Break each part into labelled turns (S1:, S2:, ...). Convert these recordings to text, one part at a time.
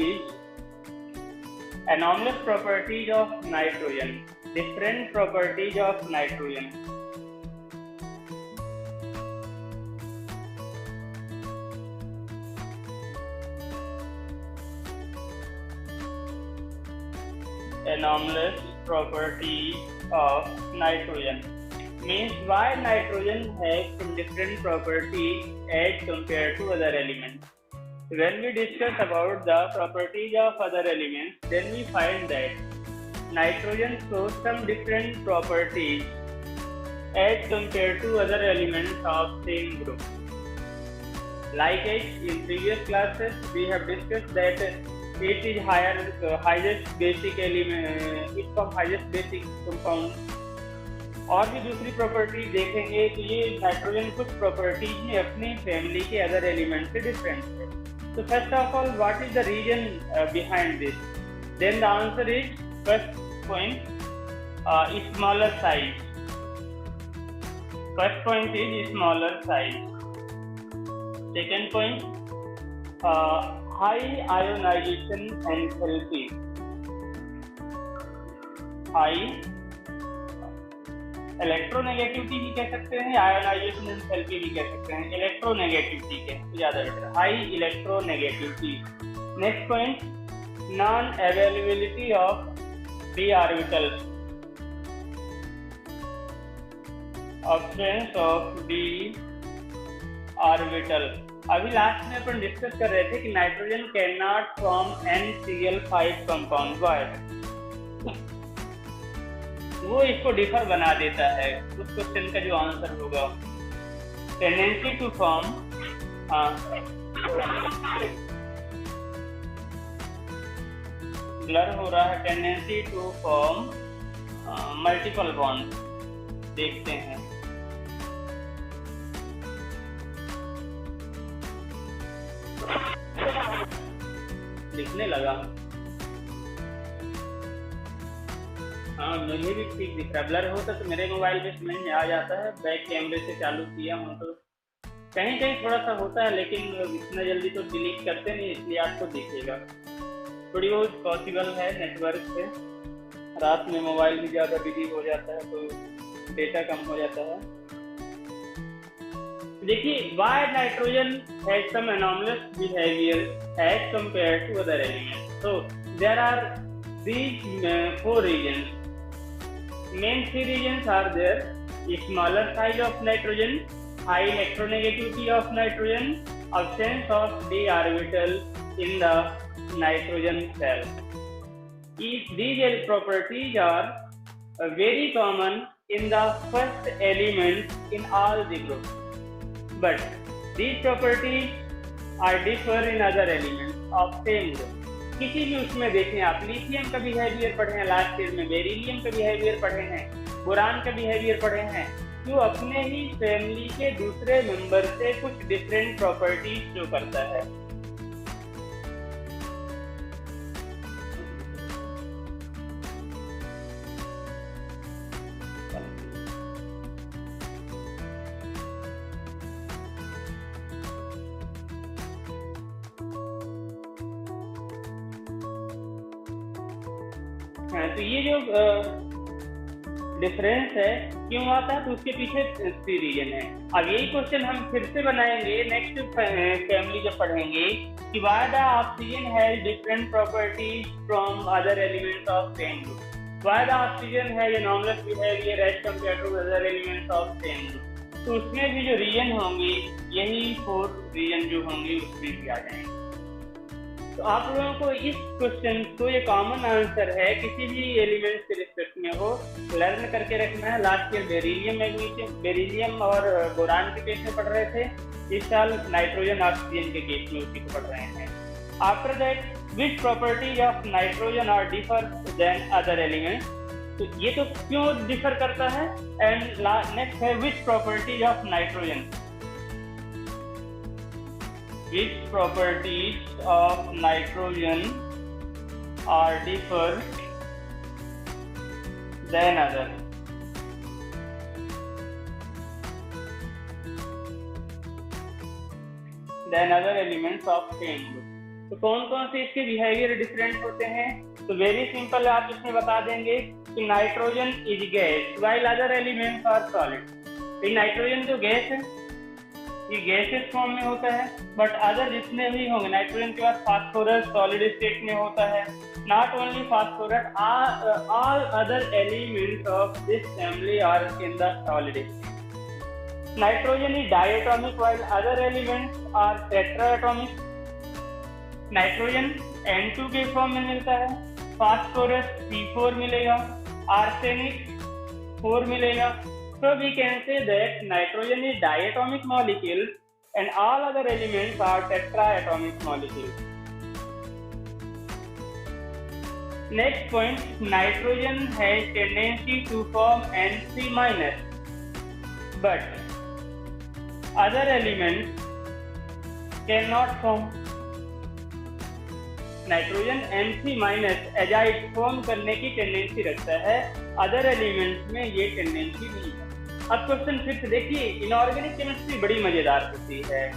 S1: is anomalous properties of nitrogen. Different properties of nitrogen. Anomalous properties of nitrogen means why nitrogen has some different properties as compared to other elements. When we discuss about the properties of other elements, then we find that nitrogen shows some different properties as compared to other elements of same group. Like as in previous classes, we have discussed that it is highest basic element, it's from highest basic compound. और भी दूसरी property देखेंगे कि ये nitrogen कुछ properties में अपनी family के अदर एलिमेंट से डिफरेंट है. So first of all, what is the reason behind this? Then the answer is first point, smaller size. First point is smaller size. Second point, high ionization enthalpy. High electronegativity भी कह सकते हैं, ionisation enthalpy भी कह सकते हैं. Electronegativity के ज्यादा better, high electronegativity. Next point, non availability of d orbital. Absence of d orbital. अभी लास्ट में अपन डिस्कस कर रहे थे कि nitrogen can not form NCl5 compound. Why? वो इसको डिफर बना देता है. उस क्वेश्चन का जो आंसर होगा, टेंडेंसी टू फॉर्म ब्लर हो रहा है, tendency to form multiple bond. देखते हैं. लिखने लगा. हाँ, मुझे भी ठीक दिख रहा है. ब्लर होता तो मेरे मोबाइल पे समझ में आ जाता है. बैक कैमरे से चालू किया हूँ तो कहीं कहीं थोड़ा सा होता है, लेकिन इतना जल्दी तो डिलीट करते नहीं, इसलिए आपको दिखेगा. थोड़ी बहुत पॉसिबल है नेटवर्क से. रात में मोबाइल भी ज़्यादा बिजी हो जाता है तो डेटा कम हो जाता है. देखिए, why nitrogen has some anomalous behaviour as compare to other elements. So there are these 4 regions. Main 3 regions are there: smaller size of nitrogen, high electronegativity of nitrogen, absence of d orbital in the nitrogen cell. These properties are very common in the first element in all the groups, but these properties are differ in other elements of same group. किसी भी उसमें देखें आप, lithium का behaviour पढ़े हैं last year में, beryllium का बिहेवियर पढ़े हैं, बोरान का बिहेवियर पढ़े हैं. जो अपने ही फैमिली के दूसरे मेंबर से कुछ डिफरेंट प्रॉपर्टीज शो करता है. तो ये जो डिफरेंस है क्यों आता है, तो उसके पीछे 3 रीजन है. अब यही क्वेश्चन हम फिर से बनाएंगे नेक्स्ट फैमिली जब पढ़ेंगे कि why the oxygen has different properties from other elements of same group. Why the oxygen has anomalous behaviour as compare to other elements of same group. तो उसमें भी जो रीजन होंगे, यही 4 रीजन जो होंगे उसमें भी आ जाएंगे. तो आप लोगों को इस क्वेश्चन को ये कॉमन आंसर है किसी भी एलिमेंट्स के रिस्पेक्ट में हो लर्न करके रखना है. लास्ट ईयर बेरिलियम और बोरान के केस में पढ़ रहे थे, इस साल नाइट्रोजन ऑक्सीजन के केस में उसी को पढ़ रहे हैं. After that, which properties of nitrogen are differ than other elements. तो ये तो क्यों डिफर करता है. एंड नेक्स्ट है विच properties of nitrogen. Which properties of nitrogen are differ than other. Than other elements of same group. तो कौन कौन से इसके बिहेवियर डिफरेंट होते हैं? तो वेरी सिंपल, आप इसमें बता देंगे कि nitrogen is gas while other elements are solid. ये नाइट्रोजन जो गैस है ये गैसेस फॉर्म में होता है, बट अदर जितने भी होंगे, नाइट्रोजन के बाद फास्फोरस सॉलिड स्टेट में होता है। Not only phosphorus, all other elements of this family are in the solid state. Nitrogen is diatomic while other elements are tetraatomic. Nitrogen N2 के फॉर्म में मिलता है, फास्फोरस C4 मिलेगा, आर्सेनिक 4 मिलेगा। So we can say that nitrogen is diatomic molecule and all other elements are tetraatomic molecules. Next point, nitrogen has tendency to form N3-, but other elements cannot form. Nitrogen N3- azide form करने की tendency रखता है, other elements में ये tendency नहीं है। अब question फिर से देखिए, इनऑर्गेनिक केमिस्ट्री बड़ी मजेदार होती है,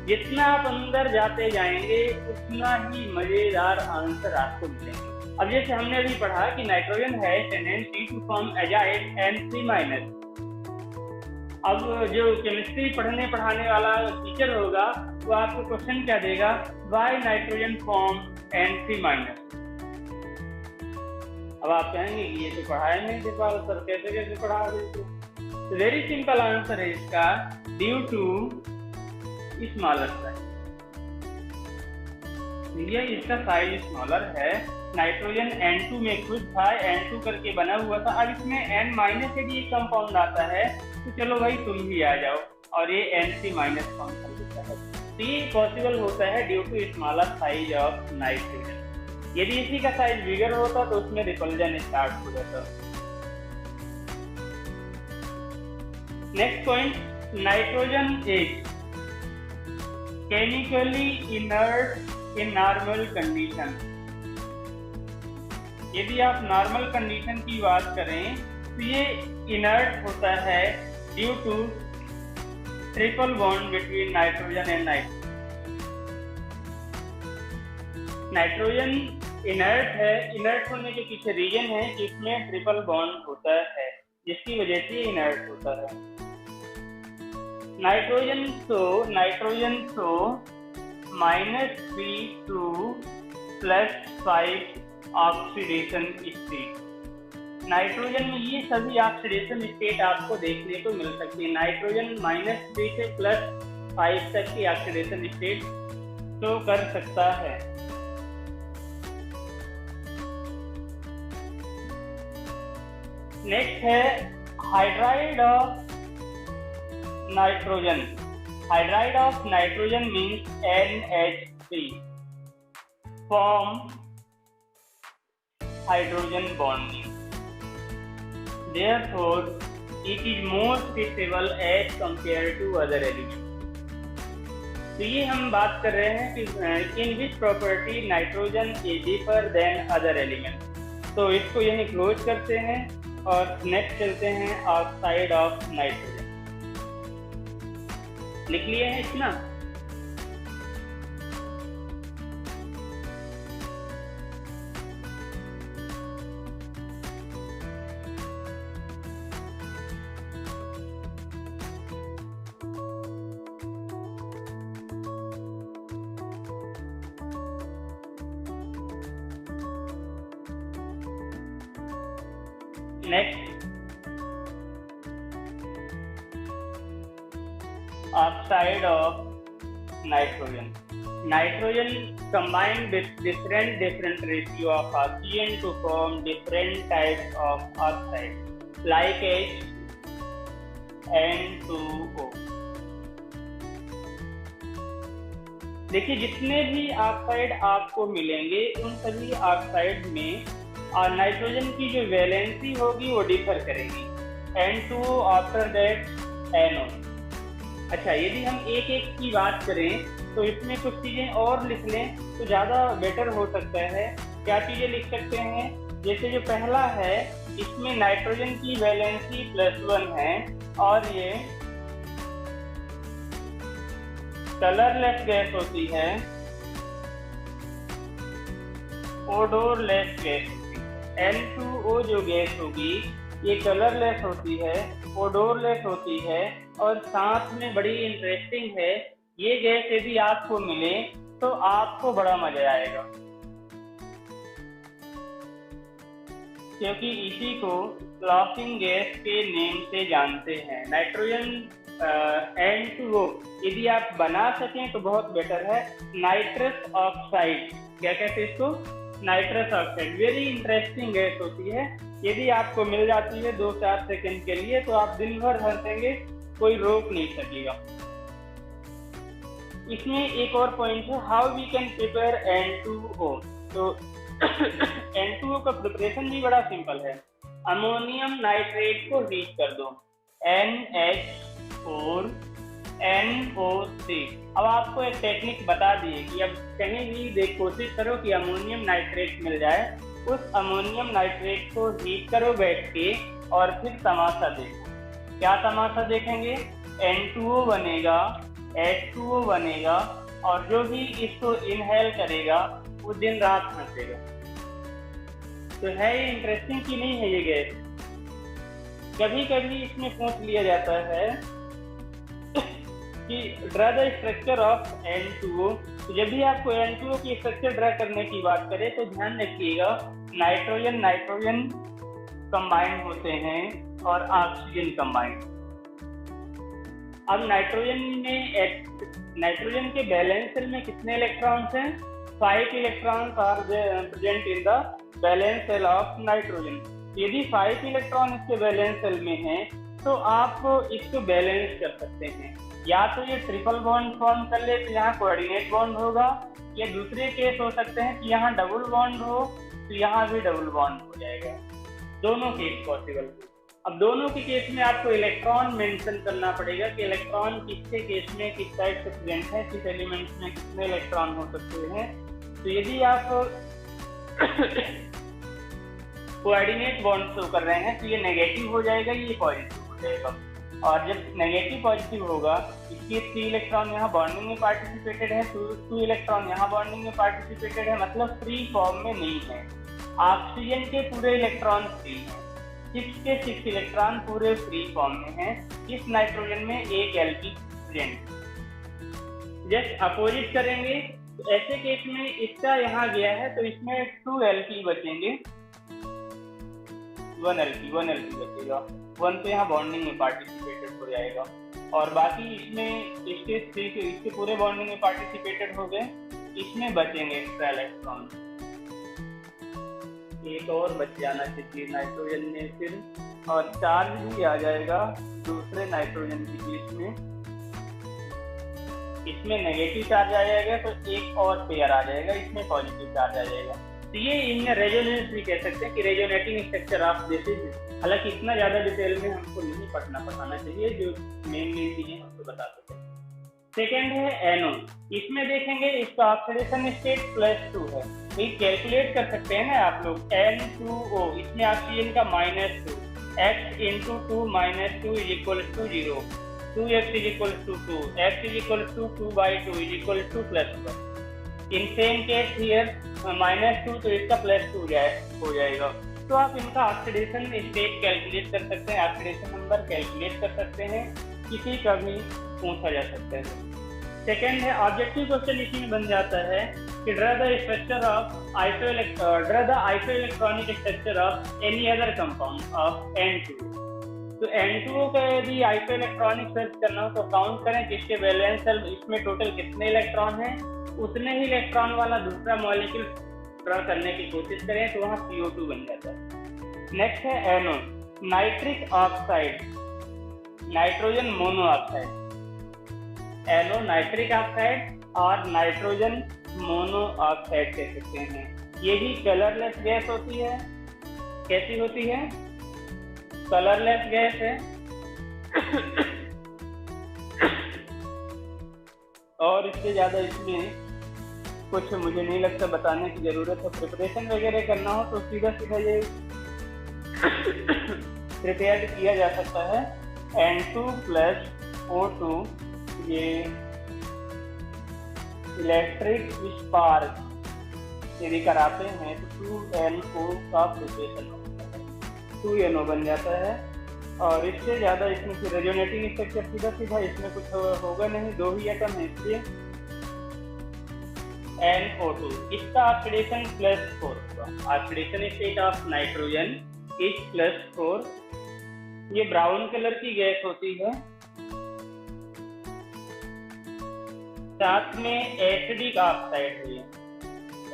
S1: जितना आप अंदर जाते जाएंगे उतना ही मजेदार आंसर आपको मिलेंगे। अब जैसे हमने अभी पढ़ा कि नाइट्रोजन है tendency to form azide N3-। अब जो केमिस्ट्री पढ़ाने वाला टीचर होगा वो आपको क्वेश्चन क्या देगा, व्हाई नाइट्रोजन फॉर्म N3-। अब आप कहेंगे कि ये तो पढ़ाया नहीं दीपाल सर, कैसे कैसे पढ़ा रहे? तो वेरी सिंपल आंसर है इसका, ड्यू टू स्मॉलर साइज। ये इसका साइज स्मॉलर है। नाइट्रोजन N2 में खुद था, N2 करके बना हुआ था, अब इसमें N- से भी एक कंपाउंड आता है, तो चलो भाई तुम भी आ जाओ, और ये N3- फॉर्म कर देता है। तो ये पॉसिबल होता है due to smaller size of nitrogen. यदि इसी का साइज बिगर होता तो उसमें रिपल्जन स्टार्ट हो जाता। Next point, nitrogen is chemically inert in normal condition. यदि आप नॉर्मल कंडीशन की बात करें तो ये इनर्ट होता है due to triple bond between nitrogen and nitrogen inert है। इनर्ट होने के पीछे रीजन है कि इसमें ट्रिपल बॉन्ड होता है, जिसकी वजह से इनर्ट होता है। Nitrogen so -3 to +5 oxidation state. Nitrogen में ये सभी ऑक्सीडेशन स्टेट आपको देखने को मिल सकती है। नाइट्रोजन -3 से +5 तक की ऑक्सीडेशन स्टेट शो कर सकता है। नेक्स्ट है hydride of nitrogen. Hydride of nitrogen means NH3 form hydrogen bonding, therefore it is more stable as compared to other elements। तो ये हम बात कर रहे हैं कि in which property nitrogen is differ than other element. तो इसको यही क्लोज करते हैं और नेक्स्ट चलते हैं ऑक्साइड ऑफ नाइट्रोजन। लिख लिए हैं इतना? Next, oxide of nitrogen. Nitrogen combined with different ratio of oxygen to form different types of oxide like N2O। देखिए जितने भी ऑक्साइड आपको मिलेंगे उन सभी ऑक्साइड में और नाइट्रोजन की जो वैलेंसी होगी वो डिफर करेगी। N2O after that NO। अच्छा, यदि हम एक एक की बात करें तो इसमें कुछ चीजें और लिख लें तो ज्यादा बेटर हो सकता है। क्या चीजें लिख सकते हैं? जैसे जो पहला है इसमें नाइट्रोजन की वैलेंसी +1 है और ये कलरलेस गैस होती है ओडोरलेस गैस होती है। N2O जो गैस होगी ये कलरलेस होती है, ओडोरलेस होती है, और साथ में बड़ी इंटरेस्टिंग है, ये गैस यदि आपको मिले तो आपको बड़ा मजा आएगा, क्योंकि इसी को लाफिंग गैस के नेम से जानते हैं। नाइट्रोजन N2O यदि आप बना सकें तो बहुत बेटर है। नाइट्रस ऑक्साइड, क्या कहते हैं इसको? Nitrous oxide. Very interesting gas होती है, यदि आपको मिल जाती है 2-4 सेकंड के लिए तो आप दिन भर हंसेंगे, कोई रोक नहीं सकेगा। इसमें एक और पॉइंट है, how we can prepare N2O। तो N2O का प्रिपरेशन भी बड़ा सिंपल है। अमोनियम नाइट्रेट को हीट कर दो, NH4NO3। अब आपको एक टेक्निक बता दिए कि अब कहीं भी कोशिश करो कि अमोनियम नाइट्रेट मिल जाए, उस अमोनियम नाइट्रेट को हीट करो बैठ के और फिर तमाशा देखो। क्या तमाशा देखेंगे? N2O बनेगा, H2O बनेगा, और जो भी इसको इनहेल करेगा वो दिन रात हंसेगा। तो है ये इंटरेस्टिंग कि नहीं है ये गैस? कभी कभी इसमें पूछ लिया जाता है कि draw the structure of N2O। तो जब भी आपको N2O की स्ट्रक्चर ड्रा करने की बात करें तो ध्यान रखिएगा, नाइट्रोजन नाइट्रोजन कंबाइंड होते हैं और ऑक्सीजन कंबाइंड। अब नाइट्रोजन के बैलेंस सेल में कितने इलेक्ट्रॉन्स हैं? 5 electrons are present in the valence shell of nitrogen. यदि 5 इलेक्ट्रॉन इसके बैलेंस सेल में हैं तो आप इसको बैलेंस कर सकते हैं। या तो ये ट्रिपल बॉन्ड फॉर्म कर ले तो यहाँ कोऑर्डिनेट बॉन्ड होगा, या दूसरे केस हो सकते हैं कि यहाँ डबल बॉन्ड हो तो यहाँ भी डबल बॉन्ड हो जाएगा। दोनों केस पॉसिबल। अब दोनों के केस में आपको इलेक्ट्रॉन मेंशन करना पड़ेगा कि इलेक्ट्रॉन किसके केस में किस साइड से प्रेजेंट है, किस एलिमेंट्स में कितने इलेक्ट्रॉन हो सकते हैं। तो यदि आप कोऑर्डिनेट बॉन्ड शो कर रहे हैं तो ये नेगेटिव हो जाएगा, ये पॉजिटिव हो जाएगा। और जब नेगेटिव पॉजिटिव होगा, इसके 3 इलेक्ट्रॉन यहाँ बॉन्डिंग में पार्टिसिपेटेड है, 2 इलेक्ट्रॉन यहाँ बॉन्डिंग में पार्टिसिपेटेड है, मतलब फ्री फॉर्म में नहीं है। ऑक्सीजन के पूरे इलेक्ट्रॉन फ्री हैं, 6 के 6 इलेक्ट्रॉन पूरे फ्री फॉर्म में हैं। इस नाइट्रोजन में एक एल्की प्रेजेंट। जस्ट अपोजिट करेंगे तो ऐसे केस में इसका यहाँ गया है तो इसमें 2 एल्की बचेंगे, 1 एल्की बचेगा। 1 तो यहाँ बॉन्डिंग में पार्टिसिपेटेड हो जाएगा, और बाकी इसमें इसके 3 के इसके पूरे बॉन्डिंग में पार्टिसिपेटेड हो गए, इसमें बचेंगे एक्स्ट्रा इलेक्ट्रॉन। एक और बच जाना चाहिए नाइट्रोजन में फिर, और चार्ज भी आ जाएगा दूसरे नाइट्रोजन की केस में। इसमें नेगेटिव चार्ज आ जाएगा तो एक और पेयर आ जाएगा, इसमें पॉजिटिव चार्ज आ जाएगा। तो ये इनमें रेजोनेंस भी कह सकते हैं कि resonating structure of this is. हालांकि इतना ज्यादा डिटेल में हमको नहीं बताना चाहिए, जो मेन चीजें हमको बता सकते हैं। सेकेंड है एनो। इसमें देखेंगे इसका ऑक्सीडेशन स्टेट +2 है, तो ये कैलकुलेट कर सकते हैं ना आप लोग। N2O, इसमें ऑक्सीजन का -2, X × 2 - 2 = 0, 2X = 2, X = 2/2 = +1। In same case here -2 तो इसका +2 हो जाएगा। तो आप इनका ऑक्सीडेशन स्टेट कैलकुलेट कर सकते हैं, ऑक्सीडेशन नंबर कैलकुलेट कर सकते हैं, किसी का भी पूछा जा सकता है। सेकेंड है ऑब्जेक्टिव क्वेश्चन, इसी में बन जाता है कि draw the isoelectronic structure of any other compound of N2। तो N2O का यदि आइसोइलेक्ट्रॉनिक सर्च करना हो तो काउंट करें कि इसके वैलेंस सेल इसमें टोटल कितने इलेक्ट्रॉन हैं, उतने ही इलेक्ट्रॉन वाला दूसरा मॉलिक्यूल ड्रा करने की कोशिश करें तो वहाँ CO2 बन जाता है। नेक्स्ट है NO, nitric oxide, nitrogen monoxide. NO nitric oxide और नाइट्रोजन मोनोऑक्साइड कह सकते हैं। ये भी कलरलेस गैस होती है। कैसी होती है? कलरलेस गैस है और इससे ज्यादा इसमें कुछ मुझे नहीं लगता बताने की जरूरत है। प्रिपरेशन वगैरह करना हो तो सीधा ये प्रिपेयर किया जा सकता है। N2 + O2, ये इलेक्ट्रिक स्पार्क यदि कराते हैं तो 2NO का प्रिपरेशन होता है, 2NO बन जाता है। और इससे ज़्यादा इसमें फिर रेजोनेटिंग स्ट्रक्चर सीधा सीधा इसमें कुछ होगा नहीं, 2 ही एटम है, इसलिए NO2। इसका ऑक्सीडेशन +4 होगा। Oxidation state of nitrogen is +4। ये ब्राउन कलर की गैस होती है। साथ में एसिडिक ऑक्साइड है।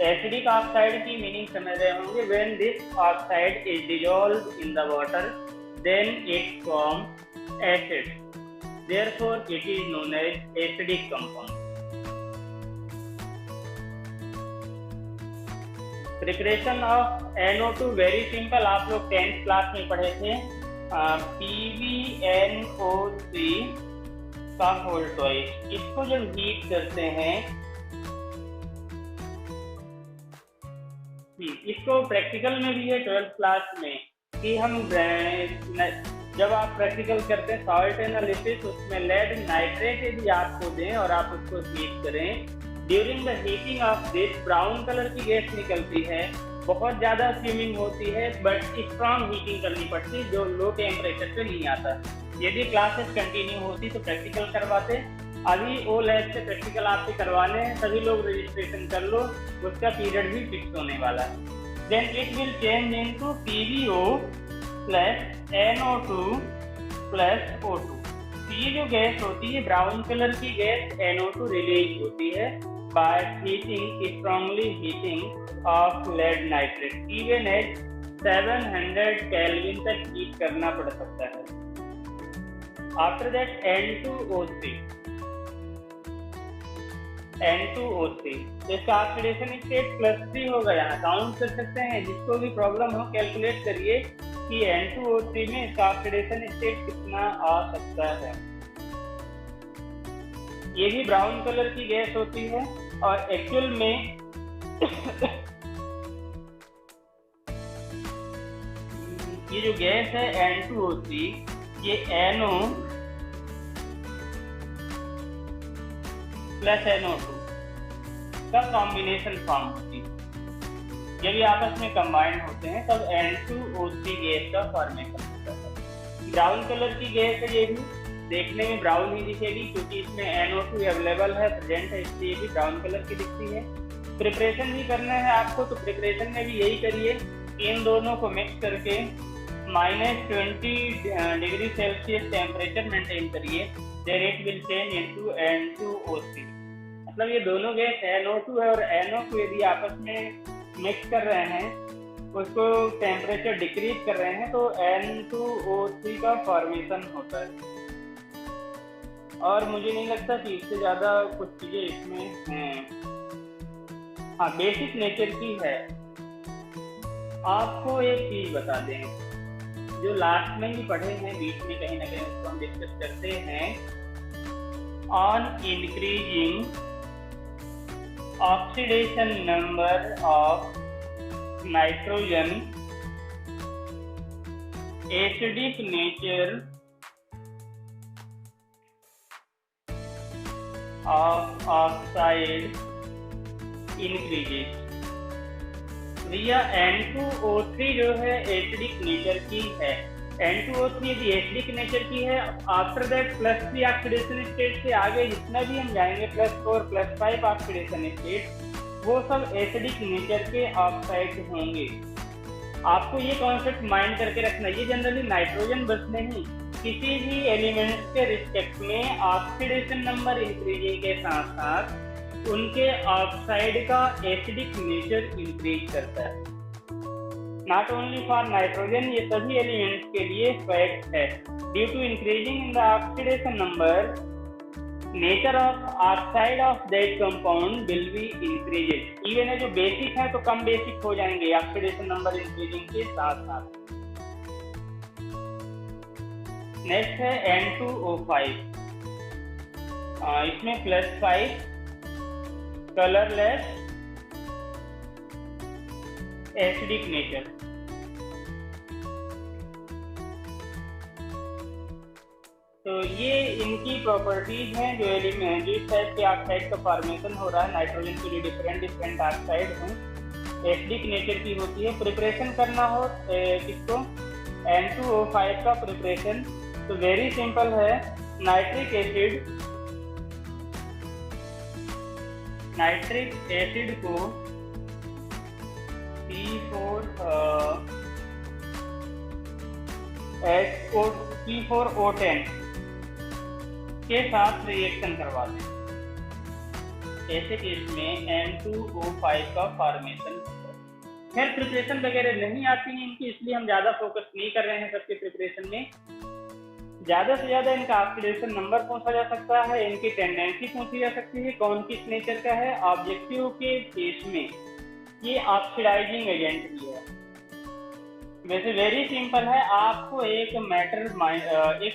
S1: एसिडिक ऑक्साइड की मीनिंग समझ रहे होंगे। When this oxide is dissolved in the water then it forms acid, therefore it is known as acidic compound। Preparation of NO2 very simple, आप लोग 10th क्लास में पढ़े थे। PbNO3 का होल ट्वाइस। इसको जब हीट करते हैं, इसको प्रैक्टिकल में भी है 12th क्लास में कि हम जब आप प्रैक्टिकल करते हैं सॉल्ट एनालिसिस, उसमें लेड नाइट्रेट यदि आपको दें और आप उसको हीट करें, during the heating of this brown colour की गैस निकलती है। बहुत ज़्यादा स्विमिंग होती है, बट स्ट्रॉन्ग हीटिंग करनी पड़ती है जो लो टेम्परेचर पे नहीं आता। यदि क्लासेस कंटिन्यू होती तो प्रैक्टिकल करवाते। अभी ओ लैब से प्रैक्टिकल आपसे करवाने हैं, सभी लोग रजिस्ट्रेशन कर लो, उसका पीरियड भी फिक्स होने वाला है। Then it will change into PbO plus NO2 plus O2। तो ये जो गैस होती है ब्राउन कलर की गैस NO2 रिलीज होती है by heating, strongly heating of lead nitrate, even at 700 Kelvin तक हीट करना पड़ सकता है। After that N2O3 इसका ऑक्सीडेशन स्टेट +3 होगा। यहाँ काउंट कर सकते हैं, जिसको भी प्रॉब्लम हो कैलकुलेट करिए कि N2O3 में इसका ऑक्सीडेशन स्टेट कितना आ सकता है। ये भी ब्राउन कलर की गैस होती है और एक्चुअल में ये जो गैस है N2O3, ये NO प्लस NO2 का कॉम्बिनेशन फॉर्म होती है। जब ये आपस में कंबाइंड होते हैं तब N2O3 गैस का फॉर्मेशन होता है। ब्राउन कलर की गैस है, ये भी देखने में ब्राउन ही दिखेगी क्योंकि इसमें NO2 अवेलेबल है, प्रेजेंट है, इसलिए ये भी ब्राउन कलर की दिखती है। प्रिपरेशन भी करना है आपको, तो प्रिपरेशन में भी यही करिए, इन दोनों को मिक्स करके -20 डिग्री सेल्सियस टेम्परेचर मेंटेन करिए, then it will change into N2O3। मतलब ये दोनों गैस NO2 है और NO को यदि आपस में मिक्स कर रहे हैं, उसको टेम्परेचर डिक्रीज कर रहे हैं, तो N2O3 का फॉर्मेशन होता है। और मुझे नहीं लगता कि इससे ज़्यादा कुछ चीज़ें इसमें हैं। हाँ, बेसिक नेचर की है। आपको एक चीज़ बता दें, जो लास्ट में ही पढ़े हैं, बीच में कहीं ना कहीं उसको हम डिस्कस करते हैं। On increasing oxidation number of nitrogen, acidic nature of oxide increases. भैया N2O3 जो है एसिडिक नेचर की है। N2O3 यदि एसिडिक नेचर की है, आफ्टर दैट +3 ऑक्सीडेशन स्टेट से आगे जितना भी हम जाएंगे, +4 +5 ऑक्सीडेशन स्टेट, वो सब एसिडिक नेचर के ऑक्साइड होंगे। आपको ये कॉन्सेप्ट माइंड करके रखना। ये जनरली नाइट्रोजन बस नहीं, किसी भी एलिमेंट्स के रिस्पेक्ट में ऑक्सीडेशन नंबर इंक्रीजिंग के साथ साथ उनके ऑक्साइड का एसिडिक नेचर इंक्रीज करता है। नॉट ओनली फॉर नाइट्रोजन, ये सभी एलिमेंट्स के लिए फैक्ट है। Due to increasing in the oxidation number, nature of oxide of that compound will be increased. Even है जो बेसिक है तो कम बेसिक हो जाएंगे ऑक्सीडेशन नंबर इंक्रीजिंग के साथ साथ। नेक्स्ट है N2O5। इसमें +5 कलरलेस एसिडिक नेचर। तो ये इनकी प्रॉपर्टीज हैं जो एलिमेंट जिस टाइप के ऑक्साइड का फॉर्मेशन हो रहा है। नाइट्रोजन के लिए डिफरेंट ऑक्साइड हैं, एसिडिक नेचर की होती है। प्रिपरेशन करना हो किसको, N2O5 का प्रिपरेशन, तो वेरी सिंपल है। नाइट्रिक एसिड को P4O10 के साथ रिएक्शन करवा दें। ऐसे केस में N2O5 का फॉर्मेशन होता है। खैर प्रिपरेशन वगैरह नहीं आती है इनकी, इसलिए हम ज़्यादा फोकस नहीं कर रहे हैं सबके प्रिपरेशन में। ज़्यादा से ज़्यादा इनका ऑक्सीडेशन नंबर पूछा जा सकता है, इनकी टेंडेंसी पूछी जा सकती है, कौन किस नेचर का है। ऑब्जेक्टिव के केस में ये ऑक्सीडाइजिंग एजेंट भी है। वैसे वेरी सिंपल है, आपको एक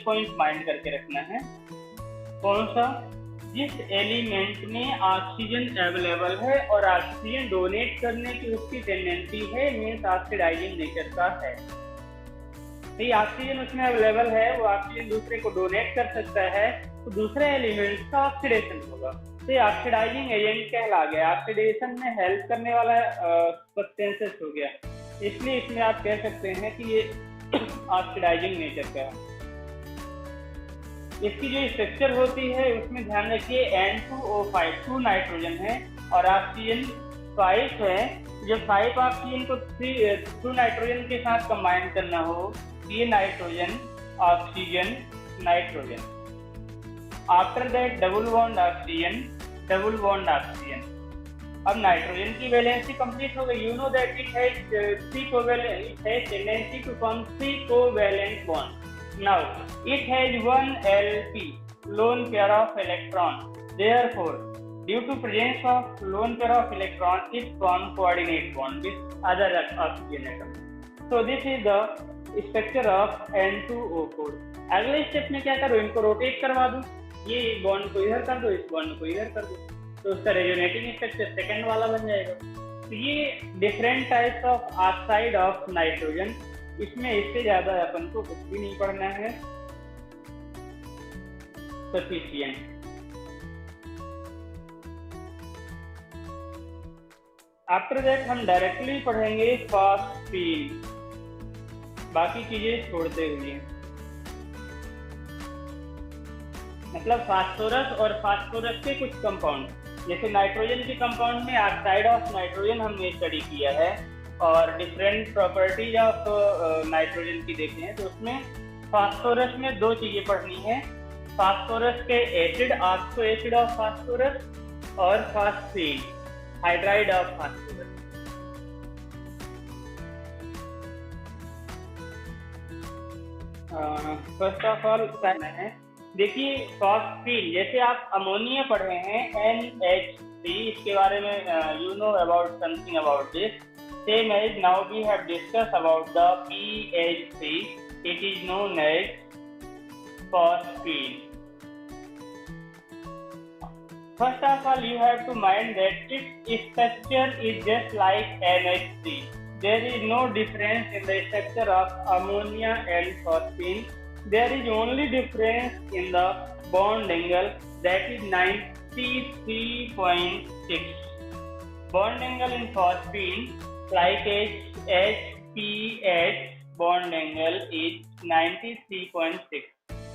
S1: पॉइंट माइंड करके रखना है। कौन सा, जिस एलिमेंट में ऑक्सीजन अवेलेबल है और ऑक्सीजन डोनेट करने की उसकी टेंडेंसी है, मीन्स ऑक्सीडाइजिंग नेचर का है। तो ये ऑक्सीजन उसमें अवेलेबल है, वो ऑक्सीजन दूसरे को डोनेट कर सकता है, तो दूसरे एलिमेंट का ऑक्सीडेशन होगा, तो ये ऑक्सीडाइजिंग एजेंट कहला गया, ऑक्सीडेशन में हेल्प करने वाला सब्सटेंसेस हो गया। इसलिए इसमें आप कह सकते हैं कि ये ऑक्सीडाइजिंग नेचर का है। इसकी जो स्ट्रक्चर होती है उसमें ध्यान रखिए, N2O5 2 नाइट्रोजन है और ऑक्सीजन 5 है। जब 5 ऑक्सीजन को 2 नाइट्रोजन के साथ कंबाइन करना हो, ये nitrogen oxygen nitrogen, after that double bond oxygen double bond oxygen. अब नाइट्रोजन की वैलेंसी कंप्लीट हो गई। You know that it has tendency to form 3 covalent bond. Now it has one LP, lone pair of electron. Therefore, due to presence of lone pair of electron, it forms coordinate bond with other oxygen atom. So this is the structure of N2O4. अगले step में क्या करो, इनको rotate करवा दो, ये bond को इधर कर दो, इस बॉन्ड को इधर कर दो, तो उसका रेजोनेटिंग स्ट्रक्चर सेकंड वाला बन जाएगा। तो ये different types of oxide of nitrogen, इसमें इससे ज्यादा अपन को कुछ भी नहीं पढ़ना है, सफिशिएंट। आफ्टर दैट हम डायरेक्टली पढ़ेंगे फॉस्फीन, बाकी चीजें छोड़ते हुए, मतलब फास्फोरस और फास्फोरस के कुछ कंपाउंड, जैसे नाइट्रोजन के कंपाउंड में ऑक्साइड ऑफ नाइट्रोजन हमने स्टडी किया है और डिफरेंट प्रॉपर्टीज ऑफ नाइट्रोजन की देखे हैं, तो उसमें फास्फोरस में 2 चीजें पढ़नी है, फास्फोरस के acid, oxo acid of phosphorus, और phosphine, hydride of phosphorus. First of all है, देखिए फॉस्फीन, जैसे आप अमोनिया पढ़ रहे हैं NH3, इसके बारे में you know about something about this. Same as now we have discussed about the PH3, it is known as phosphine. First of all, you have to mind that its structure is just like NH3. There is no difference in the structure of ammonia and phosphine. There is only difference in the bond angle, that is 93.6. Bond angle in phosphine, like HPH, bond angle is 93.6.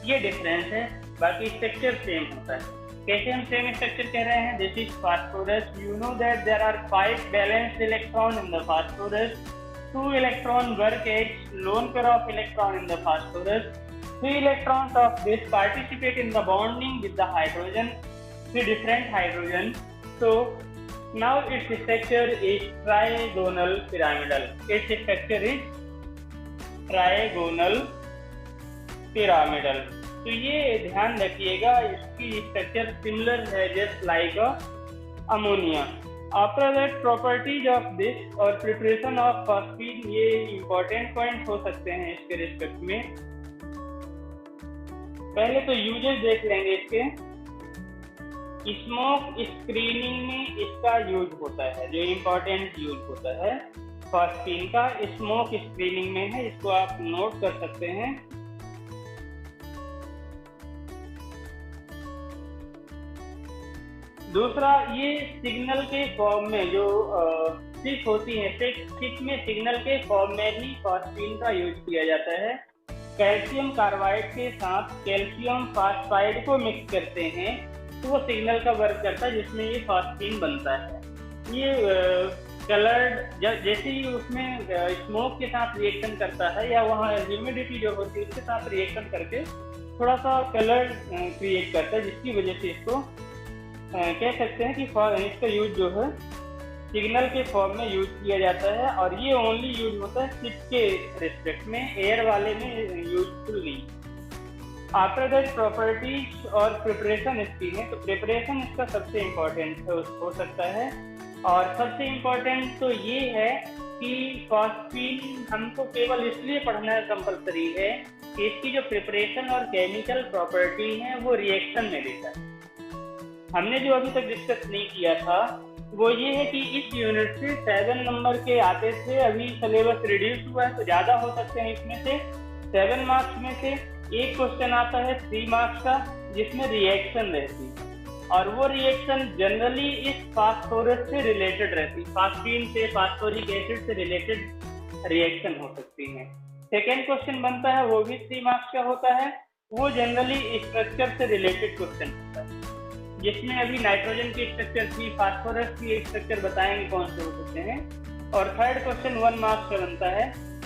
S1: ये difference है, बाकी structure same होता है। कैसे हम same structure कह रहे हैं, this is phosphorus, you know that there are 5 balanced electron in the phosphorus, 2 electron work as lone pair of electron in the phosphorus, 3 electrons of this participate in the bonding with the hydrogen, 3 different hydrogen. So now its structure is trigonal pyramidal. Its structure is trigonal pyramidal. तो ये ध्यान रखिएगा, इसकी structure similar है just like ammonia. After that properties of this और preparation of phosphine, ये important point हो सकते हैं इसके रिस्पेक्ट में। पहले तो यूजेस देख लेंगे इसके। स्मोक स्क्रीनिंग में इसका यूज होता है, जो इम्पोर्टेंट यूज होता है फॉस्फीन का, स्मोक स्क्रीनिंग में है, इसको आप नोट कर सकते हैं। दूसरा, ये सिग्नल के फॉर्म में जो सिक होती हैं, सिक में सिग्नल के फॉर्म में भी फॉस्फीन का यूज किया जाता है। कैल्शियम कार्बाइड के साथ कैल्शियम फास्फाइड को मिक्स करते हैं तो वो सिग्नल का वर्क करता है जिसमें ये फॉस्फीन बनता है। ये कलर्ड जैसे ही उसमें स्मोक के साथ रिएक्शन करता है या वहाँ ह्यूमिडिटी जो होती है उसके साथ रिएक्शन करके थोड़ा सा कलर क्रिएट करता है, जिसकी वजह से इसको कह सकते हैं कि इसका यूज जो है सिग्नल के फॉर्म में यूज किया जाता है। और ये ओनली यूज होता है सिप के रिस्पेक्ट में, एयर वाले में यूजफुल नहीं। आफ्टर दैट प्रॉपर्टीज और प्रिपरेशन इसकी है, तो प्रिपरेशन इसका सबसे इम्पोर्टेंट हो सकता है। और सबसे इम्पोर्टेंट तो ये है कि फॉस्फीन हमको केवल इसलिए पढ़ना कंपलसरी है कि इसकी जो प्रिपरेशन और केमिकल प्रॉपर्टी है वो रिएक्शन में देता है। हमने जो अभी तक डिस्कस नहीं किया था वो ये है कि इस यूनिट से 7 नंबर के आते थे, अभी सिलेबस रिड्यूस हुआ है तो ज़्यादा हो सकते हैं। इसमें से 7 मार्क्स में से एक क्वेश्चन आता है 3 मार्क्स का जिसमें रिएक्शन रहती है, और वो रिएक्शन जनरली इस फास्फोरस से रिलेटेड रहती है, फास्फीन से फास्फोरिक एसिड से रिलेटेड रिएक्शन हो सकती है। सेकेंड क्वेश्चन बनता है वो भी 3 मार्क्स का होता है, वो जनरली स्ट्रक्चर से रिलेटेड क्वेश्चन होता है, जिसमें अभी नाइट्रोजन की स्ट्रक्चर थी, फास्फोरस की स्ट्रक्चर बताएंगे कौन से हो सकते हैं। और थर्ड क्वेश्चन 1 मार्क्स का बनता है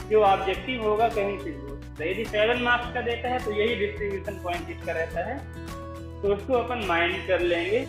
S1: जो ऑब्जेक्टिव होगा कहीं से भी। तो यदि 7 मार्क्स का देता है तो यही डिस्ट्रीब्यूशन पॉइंट इसका रहता है, तो उसको अपन माइंड कर लेंगे।